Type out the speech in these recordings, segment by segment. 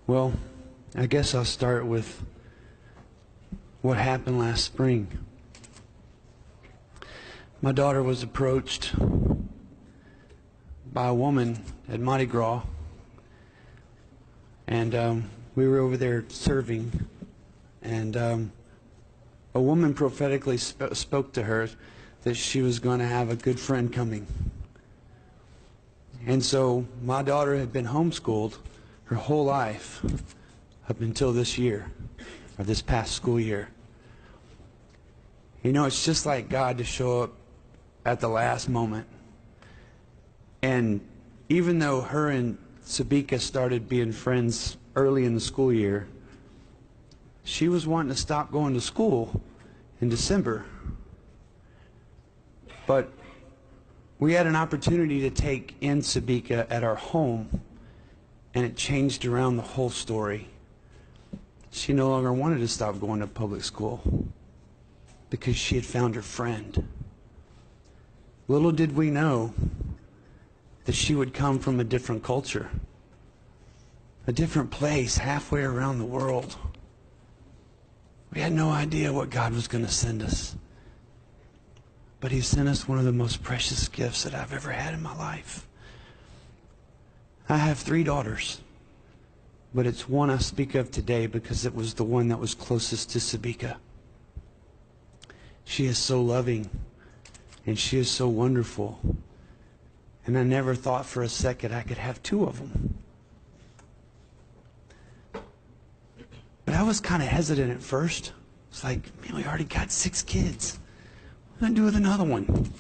Well, I guess I'll start with what happened last spring. My daughter was approached by a woman at Mardi Gras, and we were over there serving, and a woman prophetically spoke to her that she was going to have a good friend coming. And so my daughter had been homeschooled her whole life up until this year, or this past school year. You know, it's just like God to show up at the last moment. And even though her and Sabeeka started being friends early in the school year, she was wanting to stop going to school in December. But we had an opportunity to take in Sabeeka at our home, and it changed around the whole story. She no longer wanted to stop going to public school because she had found her friend. Little did we know that she would come from a different culture, a different place halfway around the world. We had no idea what God was going to send us. But He sent us one of the most precious gifts that I've ever had in my life. I have 3 daughters, but it's one I speak of today because it was the one that was closest to Sabeeka. She is so loving, and she is so wonderful. And I never thought for a second I could have 2 of them. But I was kind of hesitant at first. It's like, man, we already got 6 kids. What am I going to do with another one?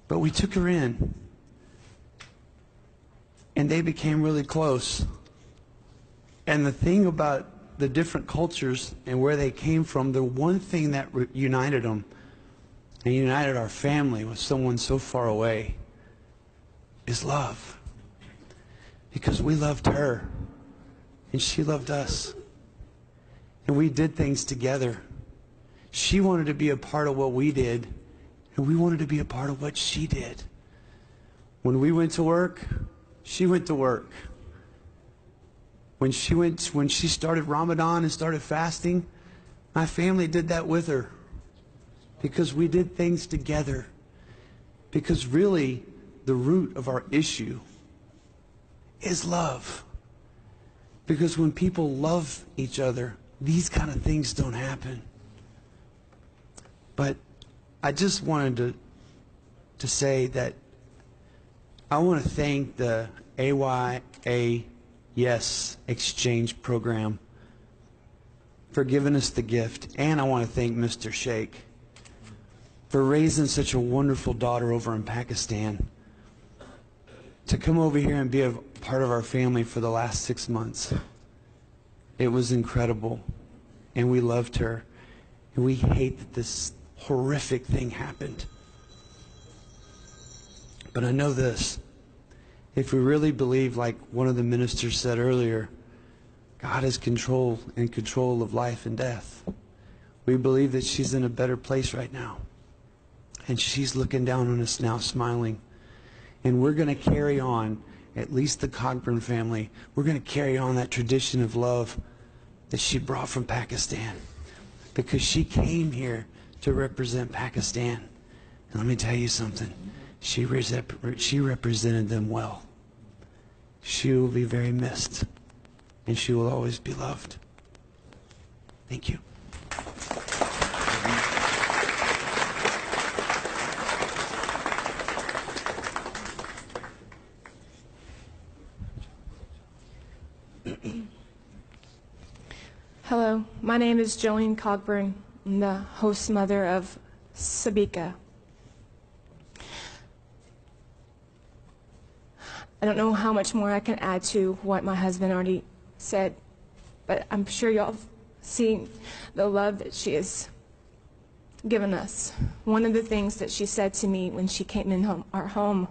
But we took her in, and they became really close. And the thing about the different cultures and where they came from, the one thing that united them and united our family with someone so far away is love. Because we loved her, and she loved us. And we did things together. She wanted to be a part of what we did, and we wanted to be a part of what she did. When we went to work, she went to work. When she started Ramadan and started fasting, my family did that with her. Because we did things together. Because really, the root of our issue is love. Because when people love each other, these kind of things don't happen. But I just wanted to say that I want to thank the AYA Yes Exchange Program for giving us the gift. And I want to thank Mr. Sheikh for raising such a wonderful daughter over in Pakistan to come over here and be a part of our family for the last 6 months. It was incredible, and we loved her, and we hate that this horrific thing happened. But I know this, if we really believe, like one of the ministers said earlier, God is in control of life and death. We believe that she's in a better place right now, and she's looking down on us now smiling. And we're going to carry on, at least the Cogburn family, we're going to carry on that tradition of love that she brought from Pakistan, because she came here to represent Pakistan. And let me tell you something, she represented them well. She will be very missed, and she will always be loved. Thank you. Hello, my name is Jolene Cogburn. I'm the host mother of Sabeeka. I don't know how much more I can add to what my husband already said, but I'm sure y'all have seen the love that she has given us. One of the things that she said to me when she came in our home,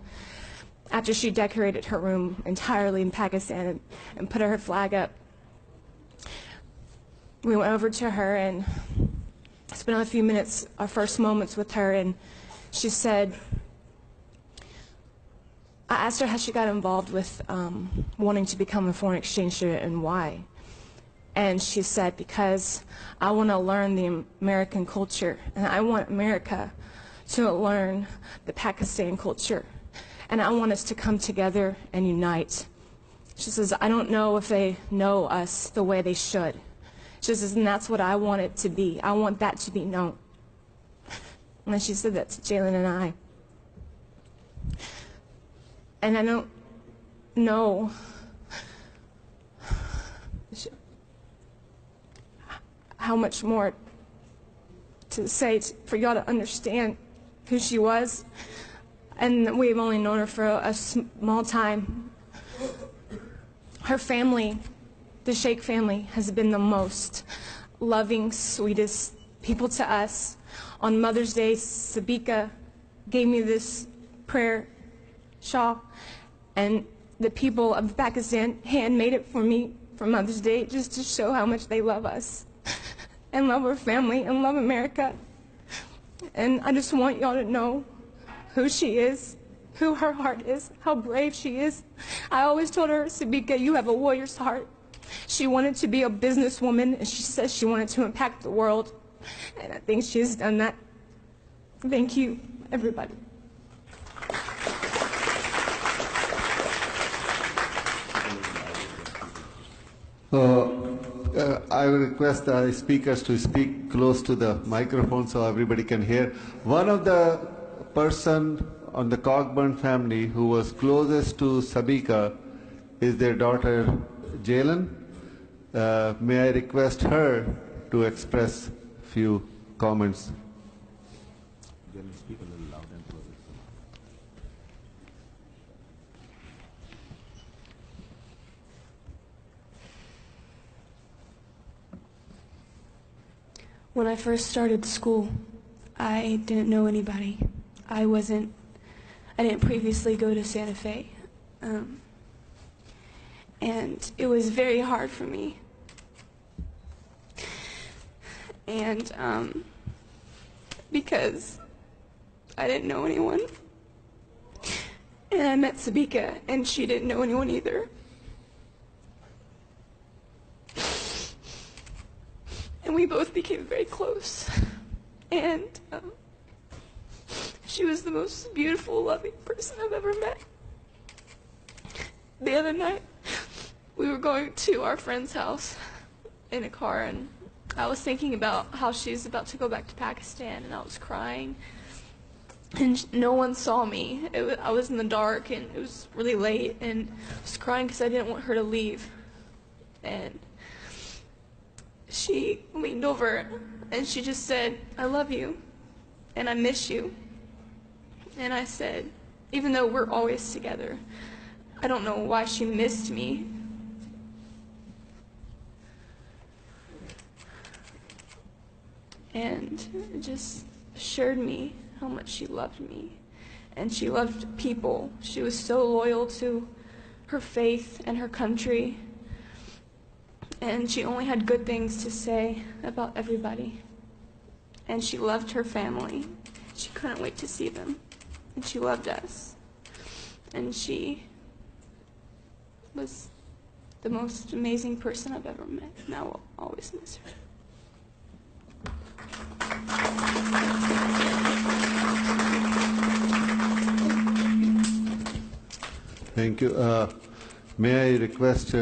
after she decorated her room entirely in Pakistan and put her flag up, we went over to her and spent a few minutes, our first moments with her, and she said, I asked her how she got involved with wanting to become a foreign exchange student and why. And she said, because I want to learn the American culture, and I want America to learn the Pakistan culture, and I want us to come together and unite. She says, I don't know if they know us the way they should. She says, and that's what I want it to be. I want that to be known. And then she said that to Jalen and I. And I don't know how much more to say for y'all to understand who she was. And we've only known her for a small time. Her family, the Sheikh family, has been the most loving, sweetest people to us. On Mother's Day, Sabeeka gave me this prayer, Shah, and the people of Pakistan handmade it for me for Mother's Day just to show how much they love us and love our family and love America. And I just want y'all to know who she is, who her heart is, how brave she is. I always told her, Sabeeka, you have a warrior's heart. She wanted to be a businesswoman, and she says she wanted to impact the world. And I think she has done that. Thank you, everybody. I will request the speakers to speak close to the microphone so everybody can hear. One of the person on the Cockburn family who was closest to Sabeeka is their daughter Jalen. May I request her to express a few comments? Speak a little loud and close it. When I first started school, I didn't know anybody. I didn't previously go to Santa Fe. And it was very hard for me. And because I didn't know anyone. And I met Sabeeka, and she didn't know anyone either. And we both became very close. And she was the most beautiful, loving person I've ever met. The other night, we were going to our friend's house in a car, and I was thinking about how she's about to go back to Pakistan, and I was crying. And no one saw me. I was in the dark, and it was really late, and I was crying because I didn't want her to leave. And she leaned over, and she just said, I love you, and I miss you. And I said, even though we're always together, I don't know why she missed me. And it just assured me how much she loved me. And she loved people. She was so loyal to her faith and her country. And she only had good things to say about everybody. And she loved her family. She couldn't wait to see them. And she loved us. And she was the most amazing person I've ever met. And I will always miss her. Thank you. May I request